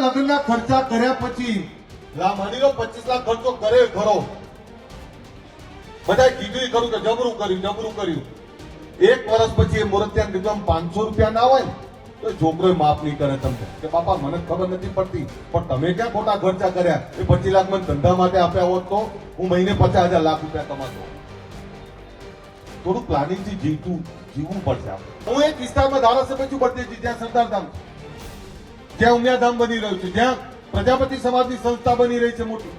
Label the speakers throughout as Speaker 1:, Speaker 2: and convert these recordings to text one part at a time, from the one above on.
Speaker 1: લગ્નના ખર્ચા કર્યા પછી માની લો 25 લાખ ખર્ચો કરે ખરો, બધા કીધું ખરું કે જબરું કર્યું. એક વર્ષ પછી એ મુરતિયા નિગમ 500 રૂપિયા ના હોય તો છોકરો માફ નહીં કરે તમને કે બાપા મને ખબર નથી પડતી, પણ તમે ક્યાં ખોટા ખર્ચા કર્યા? એ 25 લાખ મને ધંધા માટે આપ્યા હોત તો હું મહિને 50,000 લાખ રૂપિયા કમાતો. થોડું પ્લાનિંગ થી જીવવું પડશે આપણે. હું એક વિસ્તારમાં ધારાસભ્ય છું બળદેવજી, જ્યાં સરદારધામ, જ્યાં ઉમિયાધામ બની રહ્યું છે, જ્યાં પ્રજાપતિ સમાજની સંસ્થા બની રહી છે મોટી,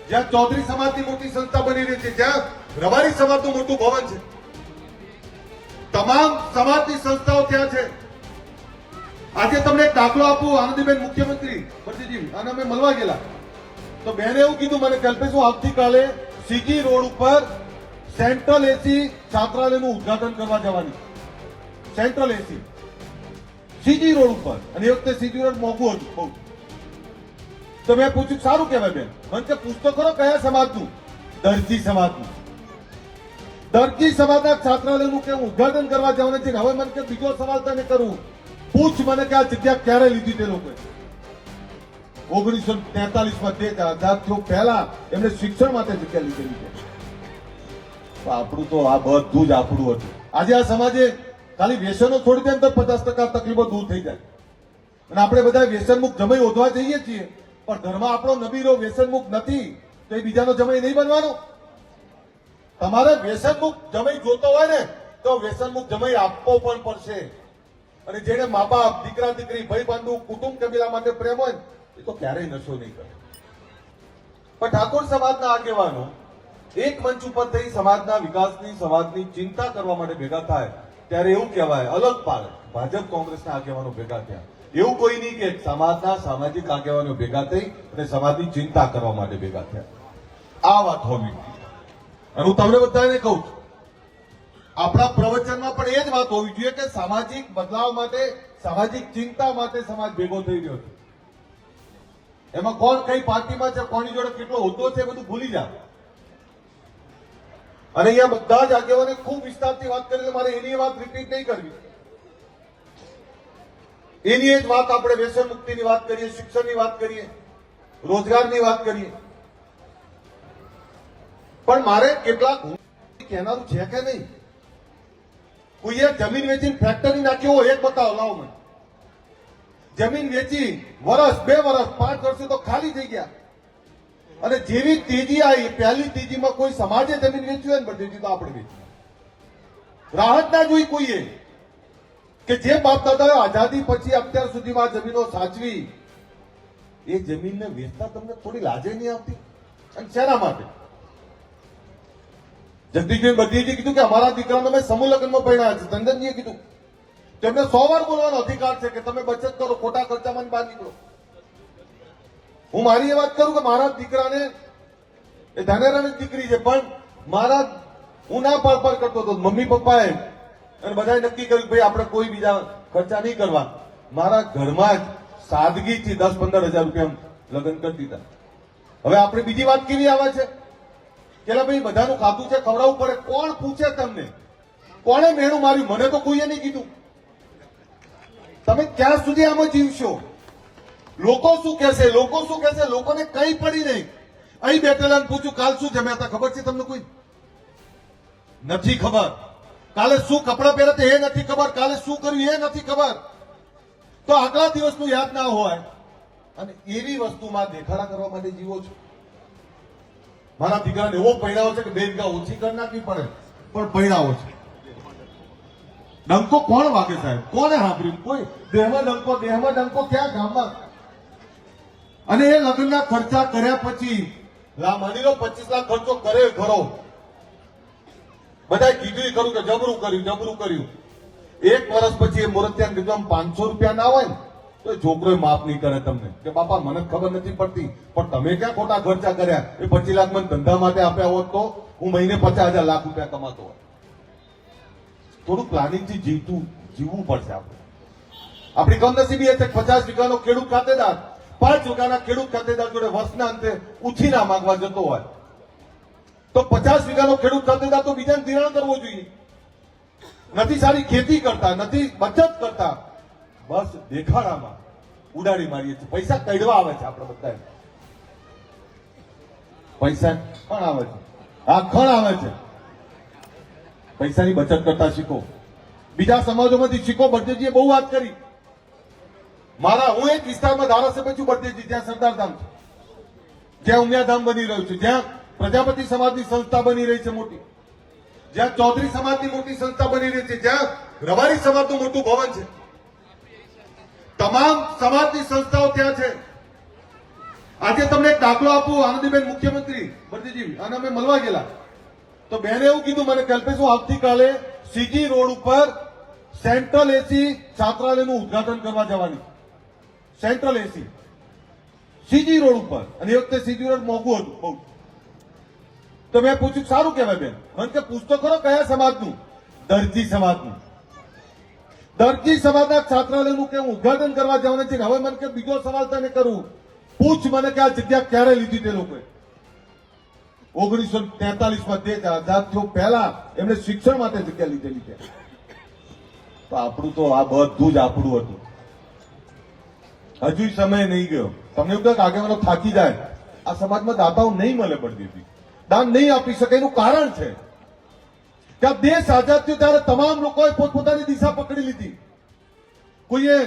Speaker 1: જ્યાં ચૌધરી સમાજની મોટી સંસ્થા બની રહી છે, જ્યાં રબારી સમાજનું મોટું ભવન છે. તમામ સમાજની સંસ્થાઓ ત્યાં છે. આજે તમને એક દાખલો આપું, આનંદીબેન મુખ્યમંત્રી બળદેવજી અને અમે મળવા ગયેલા તો બેને એવું કીધું મને, કલ્પેશ આવતીકાલે સીજી રોડ ઉપર સેન્ટ્રલ એસી છાત્રાલયનું ઉદઘાટન કરવા જવાની. સેન્ટ્રલ એસી સીજી રોડ ઉપર, અને એ વખતે સીજી રોડ મોંઘું હતું બહુ. તો મેં પૂછ્યું સારું કહેવાય બેન, મને કે પૂછતો ખરો કયા સમાજનું? દરજી સમાજનું. દરજી સમાજના છાત્રાલયનું કે ઉદઘાટન કરવા જવાનું છે. હવે મને કે બીજો સવાલ તને કરું, પૂછ મને કે આ જગ્યા ક્યારે લીધી તે લોકોએ? 1943માં તે આઝાદ થયો પહેલા એમને શિક્ષણ માટે જગ્યા લીધેલી છે. આપણું તો આ બધું જ આપણું હતું. આજે આ સમાજે ખાલી વ્યસનો છોડી દે તો 50% તકલીફો દૂર થઈ જાય. અને આપણે બધા વ્યસનમુક્ત જમાઈ ઓધવા જઈએ છીએ, પણ ઘરમાં આપણો નબીરો વ્યસનમુક્ત નથી તો એ બીજાનો જમાઈ નહીં બનવાનો. તમારે વ્યસનમુક્ત જમાઈ જોતો હોય ને તો વ્યસનમુક્ત જમાઈ આપવો પણ પડશે. અને જેને મા બાપ, દીકરા દીકરી, ભાઈ બંધુ, કુટુંબ કબીલા માટે પ્રેમ હોય એ તો ક્યારેય નશો નહીં કરે. પણ ઠાકોર સમાજના આગેવાનો એક મંચ ઉપર થઈ સમાજના વિકાસની, સમાજની ચિંતા કરવા માટે ભેગા થાય ત્યારે એવું કહેવાય અલગ પાડે ભાજપ કોંગ્રેસના આગેવાનો ભેગા થયા. એવું કોઈ નહીં કે સમાજના સામાજિક આગેવાનો ભેગા થઈ અને સમાજની ચિંતા કરવા માટે ભેગા થયા. આ વાત હોવી. અને હું તમને બધાને કહું છું, આપણા પ્રવચનમાં પણ એ જ વાત હોવી જોઈએ કે સામાજિક બદલાવ માટે, સામાજિક ચિંતા માટે સમાજ ભેગો થઈ રહ્યો છે. એમાં કોણ કઈ પાર્ટીમાં છે, કોની જોડે કેટલો હોદ્દો છે, બધું ભૂલી જાય. અને અહીંયા બધા જ આગેવાને ખૂબ વિસ્તારથી વાત કરી, મારે એની વાત રિપીટ નહીં કરવી. એની જ વાત આપણે વ્યસન મુક્તિની વાત કરીએ, શિક્ષણની વાત કરીએ, રોજગારની વાત કરીએ. પણ મારે કેટલાક કહેનારું છે કે નહીં? કોઈએ જમીન વેચીને ફેક્ટરી નાખી હોય એક બતાવો, લાવો મને. જમીન વેચી વર્ષ, 2 વર્ષ, 5 વર્ષે તો ખાલી થઈ ગયા. અને જેવી તેજી આવી, પહેલી તેજીમાં કોઈ સમાજે જમીન વેચી હોય ને બધી તો આપણે વેચી. રાહત ના જોઈ કોઈએ કે જે બાપ દાદાએ આઝાદી પછી અત્યાર સુધીમાં જમીનો સાચવી, એ જમીનને વેચતા તમને થોડી લાજે નહીં આવતી? અને શેના માટે? જગદીશભાઈ બદીજીએ કીધું કે અમારા દીકરાને અમે સમૂહ લગ્નમાં પરણ્યા છે. ચંદનજીએ કીધું તેમને 100 વાર બોલવાનો અધિકાર છે કે તમે બચત કરો, ખોટા ખર્ચામાં બહાર નીકળો. હું મારી એ વાત કરું કે મારા દીકરાને, એ ધાનેરાની દીકરી છે, પણ મારા હું ના પાડ કરતો હતો. મમ્મી પપ્પાએ અને બધાએ નક્કી કર્યું ભાઈ આપણે કોઈ બીજા ખર્ચા નહીં કરવા. મારા ઘરમાં જ સાદગીથી 10-15 હજાર રૂપિયા લગ્ન કરી દીધા. હવે આપણે બીજી વાત કેવી આવે છે કે ભાઈ બધાનું ખાતું છે, ખવડાવવું પડે. કોણ પૂછે તમને? કોણે મેણું માર્યું? મને તો કોઈએ નહીં કીધું. તમે ક્યાં સુધી આમાં જીવશો? લોકો શું કહેશે? લોકોને કઈ પડી નહીં. અહીં બેઠેલા પૂછ્યું કાલ શું જમ્યા હતા ખબર છે તમને? કોઈ નથી ખબર. કાલે શું કપડા પહેર્યા હતા એ નથી ખબર. કાલે શું કર્યું એ નથી ખબર. તો આગલા દિવસનું યાદ ના હોય અને એવી વસ્તુમાં દેખાડા કરવા માટે જીવો છો. મારા દીકરાને એવો પહેરાવો છે કે 2 વીઘા ઓછી કરી નાખવી પડે પણ પહેરાવો છે. ડંકો કોણ વાગે સાહેબ? કોને સાંભળ્યું? કોઈ દેહમાં ડંકો ક્યાં ગામમાં? અને એ લગ્નના ખર્ચા કર્યા પછી માની લો 25 લાખ ખર્ચો કરે ખરો, બધા કીધું ખરું કે જબરું કર્યું. એક વર્ષ પછી એ મુરતિયા નિગમ 500 રૂપિયા ના હોય ને તો છોકરો માફ નહીં કરે તમને કે બાપા મને ખબર નથી પડતી, પણ તમે ક્યાં ખોટા ખર્ચા કર્યા? એ 25 લાખ મને ધંધા માટે આપ્યા હોત તો હું મહિને 50,000 લાખ રૂપિયા કમાતો હોત. થોડું પ્લાનિંગથી જીવવું પડશે આપણે. આપણી કમનસીબી એ છે 50 વીઘાનો ખેડૂત ખાતેદાર 5 વીઘાના ખેડૂત ખાતેદાર જોડે વર્ષના અંતે ઉછીના માંગવા જતો હોય તો 50 વીઘાનો ખેડૂત ખાતેદાર તો બીજાને ધિરાણ કરવો જોઈએ. નથી સારી ખેતી કરતા, નથી બચત કરતા, બસ દેખાડામાં ઉડાડી મારીએ છીએ. પૈસા કઢવા આવે છે આપણે બધા. પૈસા ખણ આવે છે. હા, ખણ આવે છે. પૈસાની બચત કરતા શીખો. બીજા સમાજોમાંથી શીખો. બળદેવજીએ બહુ વાત કરી. હું એક વિસ્તારમાં ધારાસભ્ય છું, બળદેવજી, જ્યાં સરદારધામ છે, જ્યાં ઉમિયાધામ બની રહ્યું છે, જ્યાં પ્રજાપતિ સમાજની સંસ્થા બની રહી છે મોટી, જ્યાં ચૌધરી સમાજની મોટી સંસ્થા બની રહી છે, જ્યાં રબારી સમાજનું મોટું ભવન છે. તમામ સમાજની સંસ્થાઓ ત્યાં છે. આજે તમને એક દાખલો આપું. આનંદીબેન મુખ્યમંત્રી બળદેવજી અને અમે મળવા ગયેલા તો બેને એવું કીધું મને, કલ્પેશ, હું આવતીકાલે સીજી રોડ ઉપર સેન્ટ્રલ એસી છાત્રાલયનું ઉદઘાટન કરવા જવાની. સેન્ટ્રલ એસી સીજી રોડ ઉપર. અને એ વખતે સીજી રોડ મોંઘું હતું બહુ. તો મેં પૂછ્યું, સારું કહેવાય બેન. મને કે પૂછતો ખરો કયા સમાજનું? દરજી સમાજનું. દરજી સમાજના છાત્રાલયનું કે હું ઉદઘાટન કરવા જવાનું છે. હવે મને કે બીજો સવાલ તને કરું, પૂછ મને કે આ જગ્યા ક્યારે લીધી તે લોકોએ? 1943માં દેશ આઝાદ થયો પહેલા એમણે શિક્ષણ માટે જગ્યા લીધેલી છે. તો આપણું તો આ બધું જ આપણું હતું. હજુ સમય નહીં ગયો. તમને એવું કહે કે આગેવાનો થાકી જાય. આ સમાજમાં દાતાઓ નહીં મળે, બળદેવજી દાન નહીં આપી શકે. એનું કારણ છે કે આ દેશ આઝાદ થયો ત્યારે તમામ લોકોએ પોતપોતાની દિશા પકડી લીધી. કોઈએ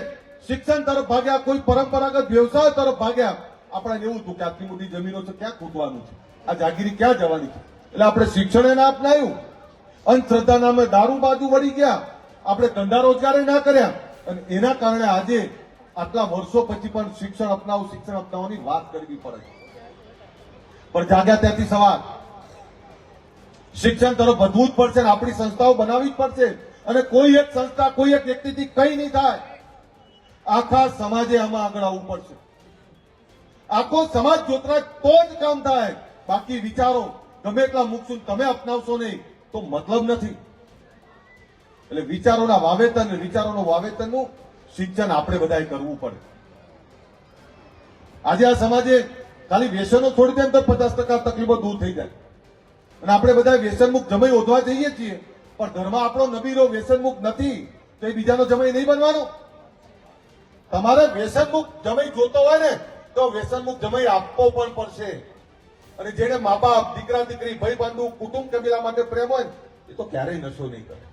Speaker 1: શિક્ષણ તરફ ભાગ્યા, કોઈ પરંપરાગત વ્યવસાય તરફ ભાગ્યા. આપણે એવું હતું કે આટલી મોટી જમીનો છે, ક્યાં ખૂટવાનું છે, આ જાગીરી ક્યાં જવાની છે. એટલે આપણે શિક્ષણ ના અપનાવ્યું. અંધશ્રદ્ધા નામે દારૂ બાજુ વળી ગયા. આપણે ધંધા રોજગાર ના કર્યા. અને એના કારણે આજે આટલા વર્ષો પછી પણ શિક્ષણ અપનાવવાની વાત કરવી પડે છે. પણ જાગ્યા ત્યાંથી સવાલ, શિક્ષણ તરફ વધવું જ પડશે ને આપણી સંસ્થાઓ બનાવવી જ પડશે. અને કોઈ એક સંસ્થા, કોઈ એક વ્યક્તિથી કઈ નહીં થાય. આખા સમાજે આમાં આગળ આવવું પડશે. આખો સમાજ જોતરાય તો જ કામ થાય. બાકી વિચારો ગમે એટલા મૂકશું, તમે અપનાવશો નહીં તો મતલબ નથી. એટલે વિચારોના વાવેતર ને વિચારોનું વાવેતરનું શિક્ષણ આપણે બધાએ કરવું પડે. આજે આ સમાજે ખાલી વ્યસનો છોડી દે તો 50% તકલીફો દૂર થઈ જાય. અને આપણે બધા વ્યસનમુક્ત જમાઈ ઓધવા જઈએ છીએ, પણ ધર્મ આપણો નબીરો વ્યસનમુક્ત નથી તો એ બીજાનો જમાઈ નહીં બનવાનો. તમારે વ્યસનમુક્ત જમાઈ જોતો હોય ને તો વ્યસનમુક્ત જમાઈ આપવો પણ પડશે. અને જેને મા બાપ, દીકરા દીકરી, ભાઈ બંધુ, કુટુંબ કબીલા માટે પ્રેમ હોય એ તો ક્યારેય નશો નહીં કરે.